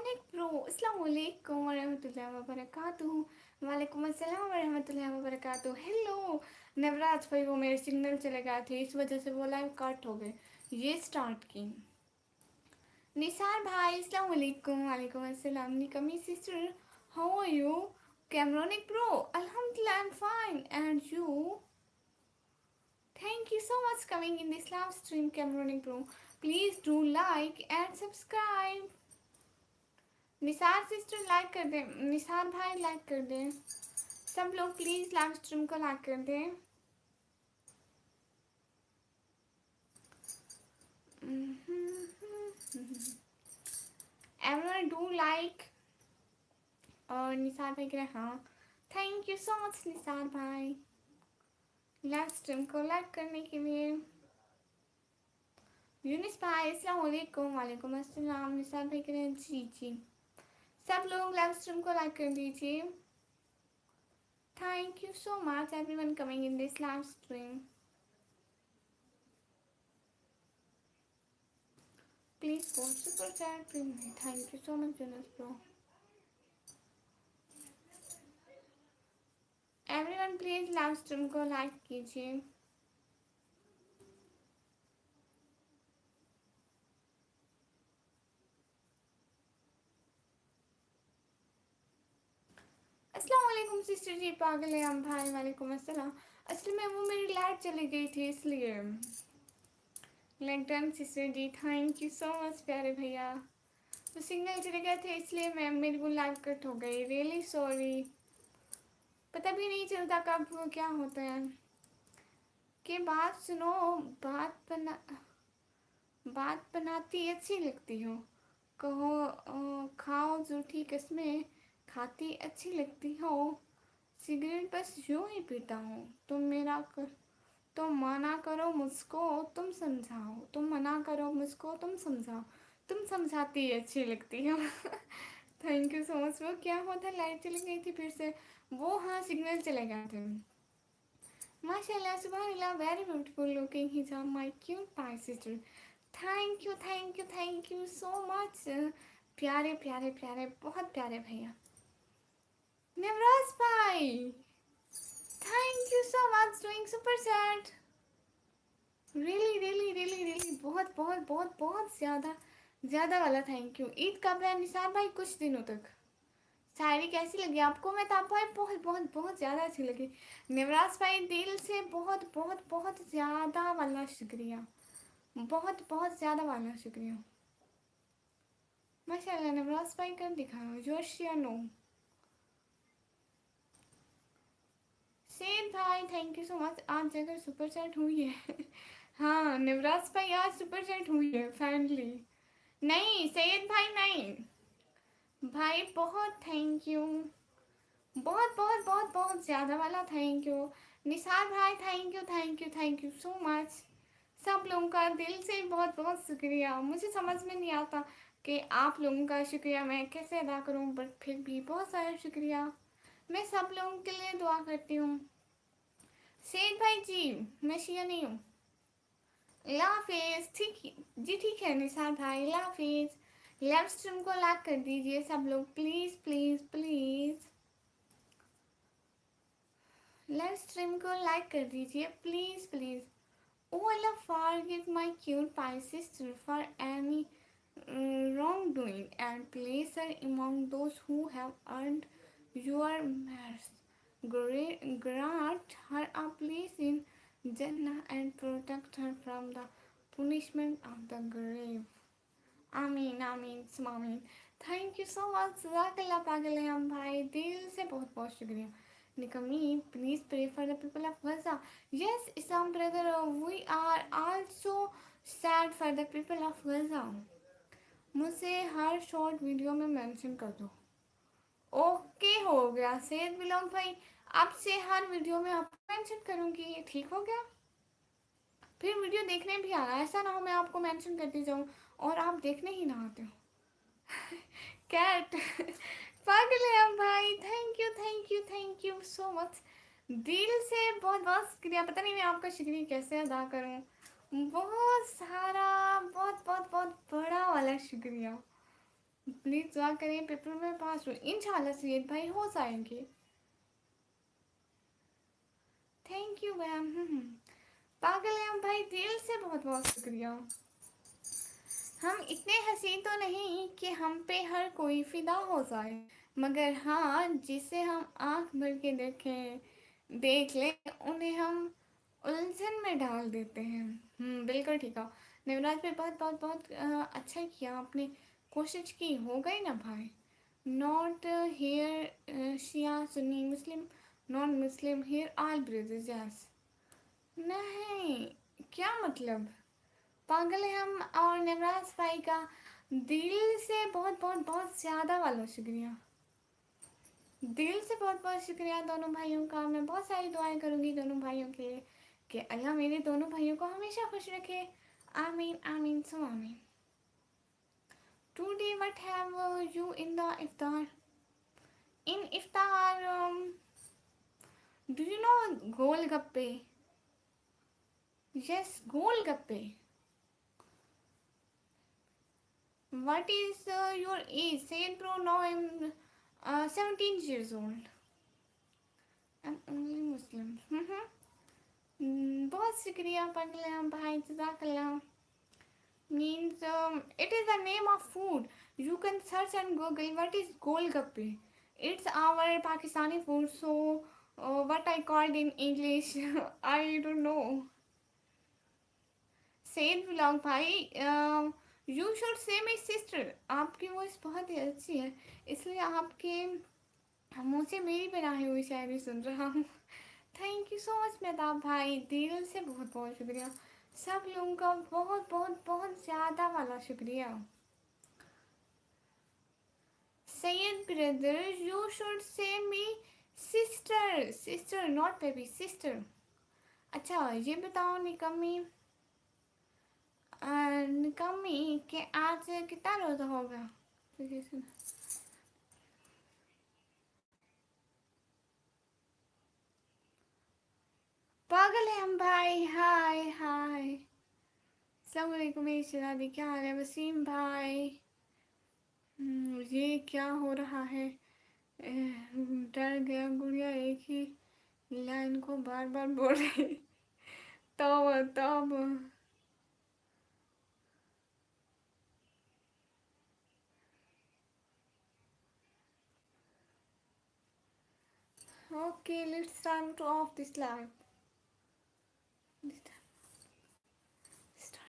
कैमरोनिक pro अस्सलाम वालेकुम वरहमतुल्लाहि वबरकातुहू। वालेकुम अस्सलाम वरहमतुल्लाहि वबरकातुहू। हेलो नवराज भाई, वो मेरे सिग्नल चले गए थे, इस वजह से वो लाइव कट हो गए। ये स्टार्ट की निसार भाई अस्सलाम वालेकुम। वालेकुम अस्सलाम। निकमी सिस्टर, हाउ आर यू? कैमरोनिक प्रो, अल्हम्दुलिल्लाह I am fine and you? Thank you so much coming in this live stream, Cameroning Pro. Please do like and subscribe. Nisar sister like कर दें, निसार भाई लाइक कर दें, सब लोग प्लीज लाइव स्ट्रीम को लाइक कर दें। Everyone do like. और निसार भाई कह रहे हाँ, thank you so much Nisar भाई लाइव स्ट्रीम को लाइक करने के लिए। यूनिस भाई अस्सलाम वालेकुम। वालेकुम अस्सलाम। निसार भाई कह रहे हैं जी जी, सब लोग लाइव स्ट्रीम को लाइक कर दीजिए। Thank you so much everyone coming in this live stream. Please post super chat please. Thank you so much Younis bro. Everyone please live stream को लाइक कीजिए। अस्सलाम वालेकुम सिस्टर जी, पागल है हम भाई। वालेकुम अस्सलाम। असल में वो मेरी लाइट चली गई थी इसलिए। Lantern sister ji thank you so much प्यारे भैया। तो सिग्नल चले गए थे इसलिए मैम मेरी वो लाइव कट हो गई। Really sorry. पता भी नहीं चलता कब वो क्या होता है। कि बात सुनो, बात बना बात बनाती अच्छी लगती हो। कहो खाओ जूठी किस्में खाती अच्छी लगती हो। सिगरेट बस यूं ही पीता हूँ, तुम मना करो मुझको, तुम समझाओ, तुम मना करो मुझको, तुम समझाओ, तुम समझाती अच्छी लगती हो। Thank you so much. वो क्या हुआ था, लाइट चली गई थी फिर से। वो हाँ सिग्नल चले गए थे। माशाल्लाह सुबहानल्लाह, वेरी ब्यूटीफुल लुकिंग हिजाब my cute pi sister. Thank you thank you thank you so much. प्यारे प्यारे प्यारे बहुत प्यारे भैया नवराज भाई, thank you so much doing super chat. Really really really really बहुत बहुत बहुत बहुत ज़्यादा ज़्यादा वाला थैंक यू। ईद कब है निसार भाई? कुछ दिनों तक। शायरी कैसी लगी आपको? मैं तो आपको बहुत बहुत बहुत ज़्यादा अच्छी लगी। नवराज भाई दिल से बहुत बहुत बहुत ज़्यादा वाला शुक्रिया, बहुत बहुत ज़्यादा वाला शुक्रिया। माशाल्लाह नवराज भाई कर दिखाओ जोश या नो। सेठ भाई थैंक यू सो मच। आज जगह सुपर चैट हुई है। हाँ नवराज भाई आज सुपर चैट हुई है फाइनली। नहीं सैयद भाई नहीं, भाई बहुत थैंक यू, बहुत बहुत बहुत बहुत ज़्यादा वाला थैंक यू। निसार भाई thank you thank you thank you so much. सब लोगों का दिल से बहुत बहुत शुक्रिया। मुझे समझ में नहीं आता कि आप लोगों का शुक्रिया मैं कैसे अदा करूं, बट फिर भी बहुत सारा शुक्रिया। मैं सब लोगों के लिए दुआ करती हूँ। सेठ भाई जी मैं शिया नहीं हूँ। लाफिज ठीक जी, ठीक है निसार भाई लाफिज। लाइव स्ट्रीम को लाइक कर दीजिए सब लोग please please please. Live stream को लाइक कर दीजिए please please. Oh Allah, forgive my cute pie sister for any wrongdoing and place her among those who have earned your mercy. Grant her a place in Jannah and protect her from the punishment of the grave. आमीन आमीन आमीन। Thank you so much. जज़ाकल्लाह पागल है हम भाई, दिल से बहुत बहुत शुक्रिया। निकमी please pray for the people of Gaza. Yes Islam brother, we are also sad for the people of Gaza. मुझे हर शॉर्ट वीडियो में मेंशन कर दो। ओके हो गया सैयद बिलोंग भाई, आपसे हर वीडियो में आपको मेंशन करूँगी। ये ठीक हो गया? फिर वीडियो देखने भी आना, ऐसा ना हो मैं आपको मेंशन करती जाऊँ और आप देखने ही ना आते हो। कैट पागल है हम भाई। Thank you thank you thank you so much. दिल से बहुत बहुत शुक्रिया। पता नहीं मैं आपका शुक्रिया कैसे अदा करूँ। बहुत सारा बहुत बहुत बहुत बड़ा वाला शुक्रिया। प्लीज़ दुआ करें पेपर में पास हो, इंशाल्लाह सैयद भाई हो जाएंगे। Thank you ma'am. पागल है हम भाई, दिल से बहुत बहुत शुक्रिया। हम इतने हसीन तो नहीं कि हम पे हर कोई फिदा हो जाए, मगर हाँ जिसे हम आंख भर के देख ले उन्हें हम उलझन में डाल देते हैं। बिल्कुल ठीक है। नवराज पे बहुत बहुत बहुत अच्छा किया आपने, कोशिश की, हो गई ना भाई। Not here Shia Sunni Muslim, non Muslim here all brothers yes. नहीं, क्या मतलब, पागल है हम। और नवराज भाई का दिल से बहुत बहुत बहुत ज़्यादा वाला शुक्रिया, दिल से बहुत बहुत शुक्रिया दोनों भाइयों का। मैं बहुत सारी दुआएं करूँगी दोनों भाइयों के लिए कि अल्लाह मेरे दोनों भाइयों को हमेशा खुश रखे। आमीन आमीन सो आमीन। Today what have you in the iftar? In iftar do you know golgappe? Yes golgappe. What is your age? Say bro, now I'm 17 years old. I'm only Muslim. बहुत शुक्रिया पगला भाई, जज़ाकल्लाह। Means it is the name of food. You can search and Google what is golgappe. It's our Pakistani food. So what I called in English, I don't know. Sad vlog भाई, you should say my sister. आपकी voice बहुत ही अच्छी है, इसलिए आपके मुँह से मेरी बनाई हुई शायरी सुन रहा हूँ। Thank you so much Mehtab भाई, दिल से बहुत बहुत शुक्रिया। सब लोगों का बहुत बहुत बहुत ज़्यादा वाला शुक्रिया। सैयद ब्रदर यू शुड से मी sister, sister not baby, sister. अच्छा ये बताओ निकम्मी, निकम्मी कि आज कितना रोज़ा होगा? पागल है हम भाई। हाय हाय, अस्सलाम वालेकुम मेरी शहजादी, क्या हाल है वसीम भाई? ये क्या हो रहा है? डर गया गुड़िया, एक ही लाइन को बार बार बोल रही। तब तब okay let's time two of this live.